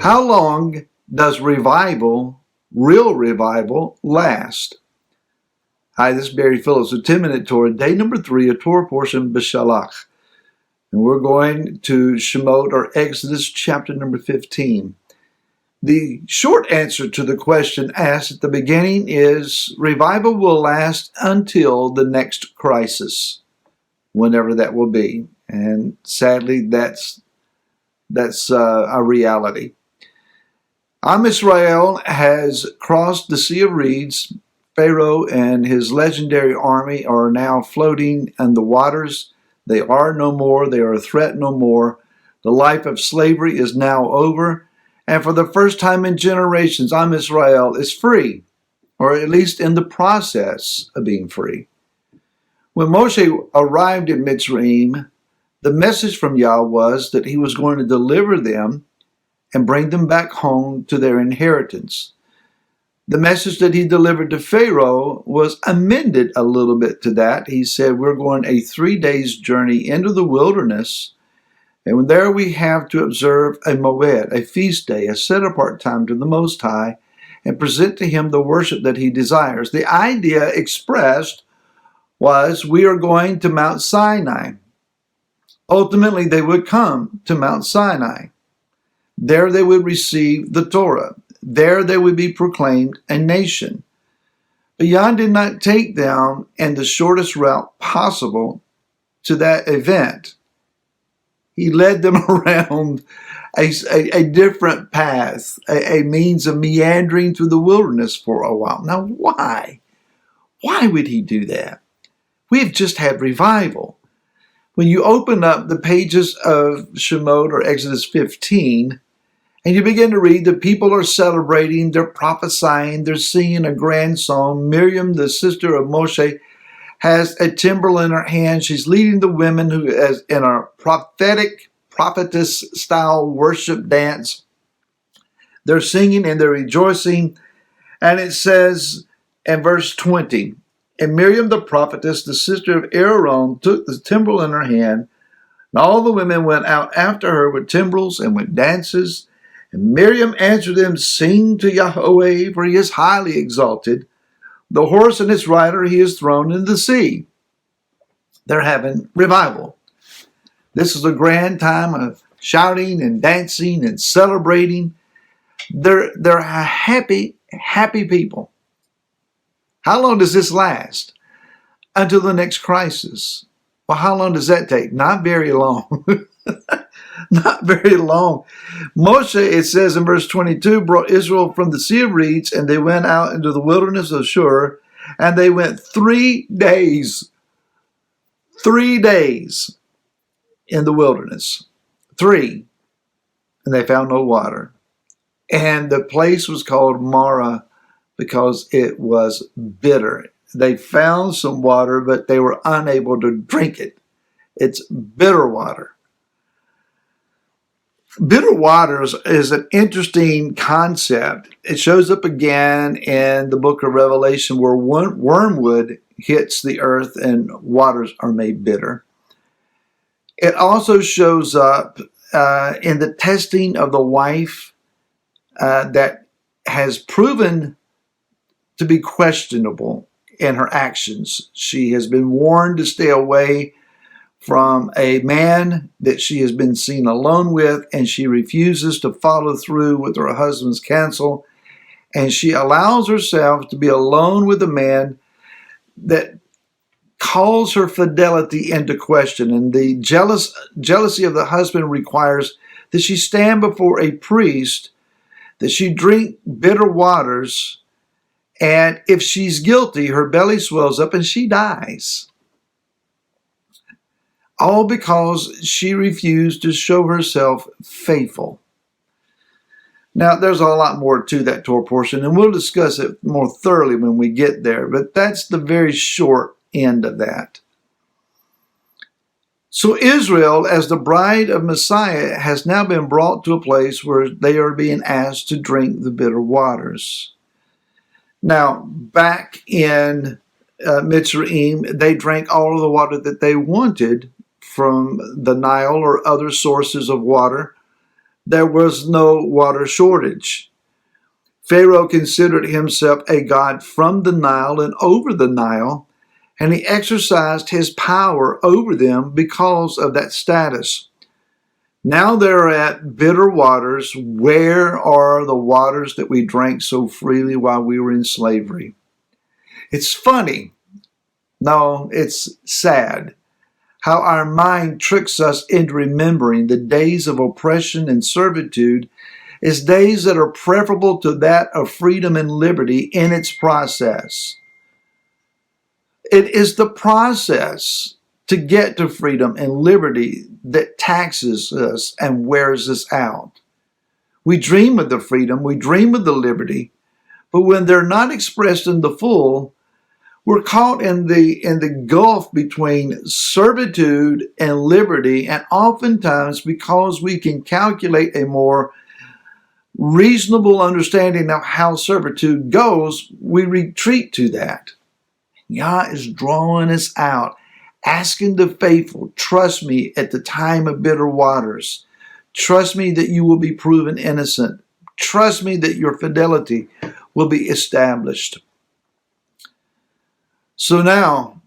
How long does revival, real revival, last? Hi, this is Barry Phillips with 10-Minute Torah, day number 3, a Torah portion, B'Shalach. And we're going to Shemot, or Exodus, chapter number 15. The short answer to the question asked at the beginning is revival will last until the next crisis, whenever that will be. And sadly, that's a reality. Am Israel has crossed the Sea of Reeds. Pharaoh and his legendary army are now floating in the waters. They are no more. They are a threat no more. The life of slavery is now over. And for the first time in generations, Am Israel is free, or at least in the process of being free. When Moshe arrived in Mitzrayim, the message from Yah was that he was going to deliver them and bring them back home to their inheritance. The message that he delivered to Pharaoh was amended a little bit to that. He said, we're going a 3 days journey into the wilderness, and there we have to observe a moed, a feast day, a set-apart time to the Most High, and present to him the worship that he desires. The idea expressed was we are going to Mount Sinai. Ultimately, they would come to Mount Sinai. There they would receive the Torah. There they would be proclaimed a nation. But Yah did not take them in the shortest route possible to that event. He led them around a different path, a means of meandering through the wilderness for a while. Now, why? Why would he do that? We have just had revival. When you open up the pages of Shemot, or Exodus 15, and you begin to read, the people are celebrating, they're prophesying, they're singing a grand song. Miriam, the sister of Moshe, has a timbrel in her hand. She's leading the women who, as in a prophetic, prophetess-style worship dance. They're singing and they're rejoicing. And it says in verse 20, and Miriam the prophetess, the sister of Aaron, took the timbrel in her hand, and all the women went out after her with timbrels and with dances. And Miriam answered them, sing to Yahweh, for he is highly exalted. The horse and its rider he has thrown into the sea. They're having revival. This is a grand time of shouting and dancing and celebrating. They're happy people. How long does this last? Until the next crisis. Well, how long does that take? Not very long. Not very long. Moshe, it says in verse 22, brought Israel from the Sea of Reeds, and they went out into the wilderness of Shur, and they went 3 days. 3 days in the wilderness. 3. And they found no water. And the place was called Marah because it was bitter. They found some water, but they were unable to drink it. It's bitter water. Bitter waters is an interesting concept. It shows up again in the book of Revelation where wormwood hits the earth and waters are made bitter. It also shows up in the testing of the wife that has proven to be questionable in her actions. She has been warned to stay away from a man that she has been seen alone with, and she refuses to follow through with her husband's counsel, and she allows herself to be alone with a man that calls her fidelity into question. And the jealousy of the husband requires that she stand before a priest, that she drink bitter waters, and if she's guilty, her belly swells up and she dies. All because she refused to show herself faithful. Now, there's a lot more to that Torah portion, and we'll discuss it more thoroughly when we get there, but that's the very short end of that. So Israel, as the bride of Messiah, has now been brought to a place where they are being asked to drink the bitter waters. Now, back in Mitzrayim, they drank all of the water that they wanted from the Nile or other sources of water. there was no water shortage. Pharaoh considered himself a god from the Nile and over the Nile, and he exercised his power over them because of that status. Now they're at bitter waters. Where are the waters that we drank so freely while we were in slavery? It's funny. No, it's sad how our mind tricks us into remembering the days of oppression and servitude as days that are preferable to that of freedom and liberty in its process. It is the process to get to freedom and liberty that taxes us and wears us out. We dream of the freedom, we dream of the liberty, but when they're not expressed in the full, we're caught in the gulf between servitude and liberty, and oftentimes because we can calculate a more reasonable understanding of how servitude goes, we retreat to that. Yah is drawing us out, asking the faithful, trust me at the time of bitter waters. Trust me that you will be proven innocent. Trust me that your fidelity will be established. So now,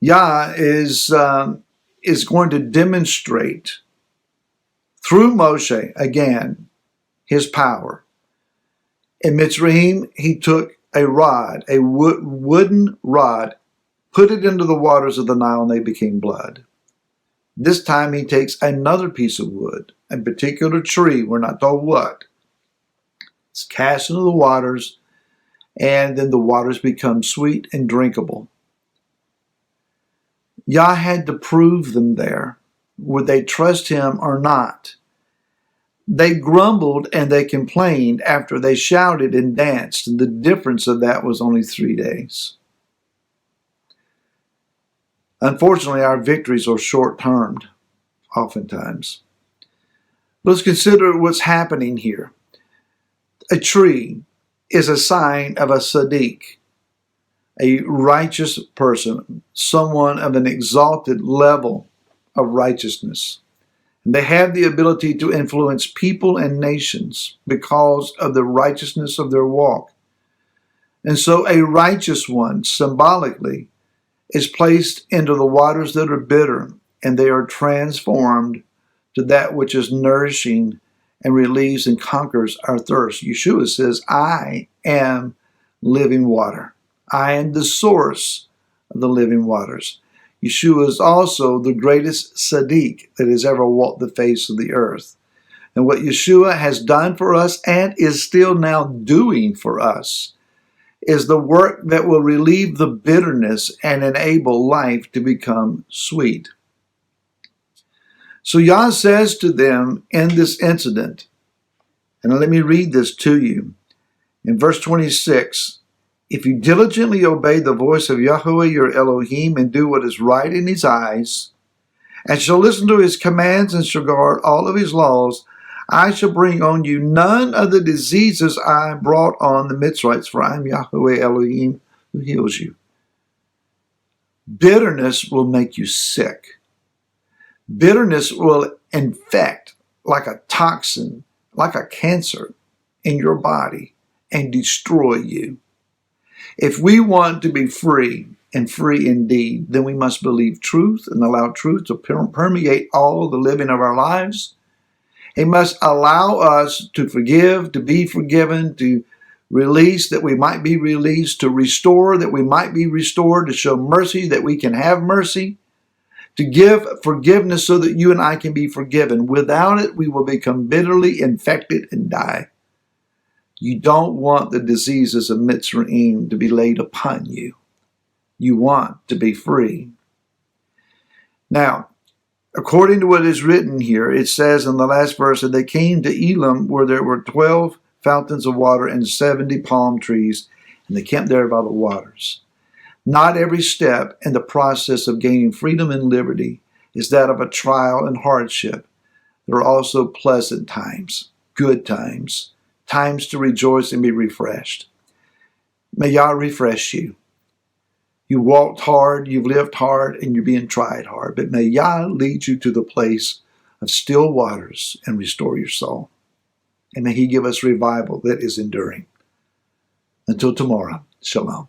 Yah is going to demonstrate through Moshe, again, his power. In Mitzrayim, he took a rod, a wooden rod, put it into the waters of the Nile, and they became blood. This time he takes another piece of wood, a particular tree, we're not told what. It's cast into the waters, and then the waters become sweet and drinkable. Yah had to prove them there. Would they trust him or not? They grumbled and they complained after they shouted and danced, and the difference of that was only 3 days. Unfortunately, our victories are short-termed, oftentimes. Let's consider what's happening here. A tree is a sign of a Sadiq, a righteous person, someone of an exalted level of righteousness. And they have the ability to influence people and nations because of the righteousness of their walk. And so a righteous one, symbolically, is placed into the waters that are bitter, and they are transformed to that which is nourishing and relieves and conquers our thirst. Yeshua says, I am living water. I am the source of the living waters. Yeshua is also the greatest Sadiq that has ever walked the face of the earth. And what Yeshua has done for us and is still now doing for us is the work that will relieve the bitterness and enable life to become sweet. So Yah says to them in this incident, and let me read this to you. In verse 26, if you diligently obey the voice of Yahweh your Elohim and do what is right in his eyes, and shall listen to his commands and shall guard all of his laws, I shall bring on you none of the diseases I brought on the Mitzrites, for I am Yahweh Elohim who heals you. Bitterness will make you sick. Bitterness will infect like a toxin, like a cancer in your body and destroy you. If we want to be free and free indeed, then we must believe truth and allow truth to permeate all the living of our lives. It must allow us to forgive, to be forgiven, to release that we might be released, to restore that we might be restored, to show mercy that we can have mercy, to give forgiveness so that you and I can be forgiven. Without it, we will become bitterly infected and die. You don't want the diseases of Mitzrayim to be laid upon you. You want to be free. Now, according to what is written here, it says in the last verse that they came to Elim where there were 12 fountains of water and 70 palm trees, and they camped there by the waters. Not every step in the process of gaining freedom and liberty is that of a trial and hardship. There are also pleasant times, good times, times to rejoice and be refreshed. May Yah refresh you. You walked hard, you've lived hard, and you're being tried hard. But may Yah lead you to the place of still waters and restore your soul. And may He give us revival that is enduring. Until tomorrow, shalom.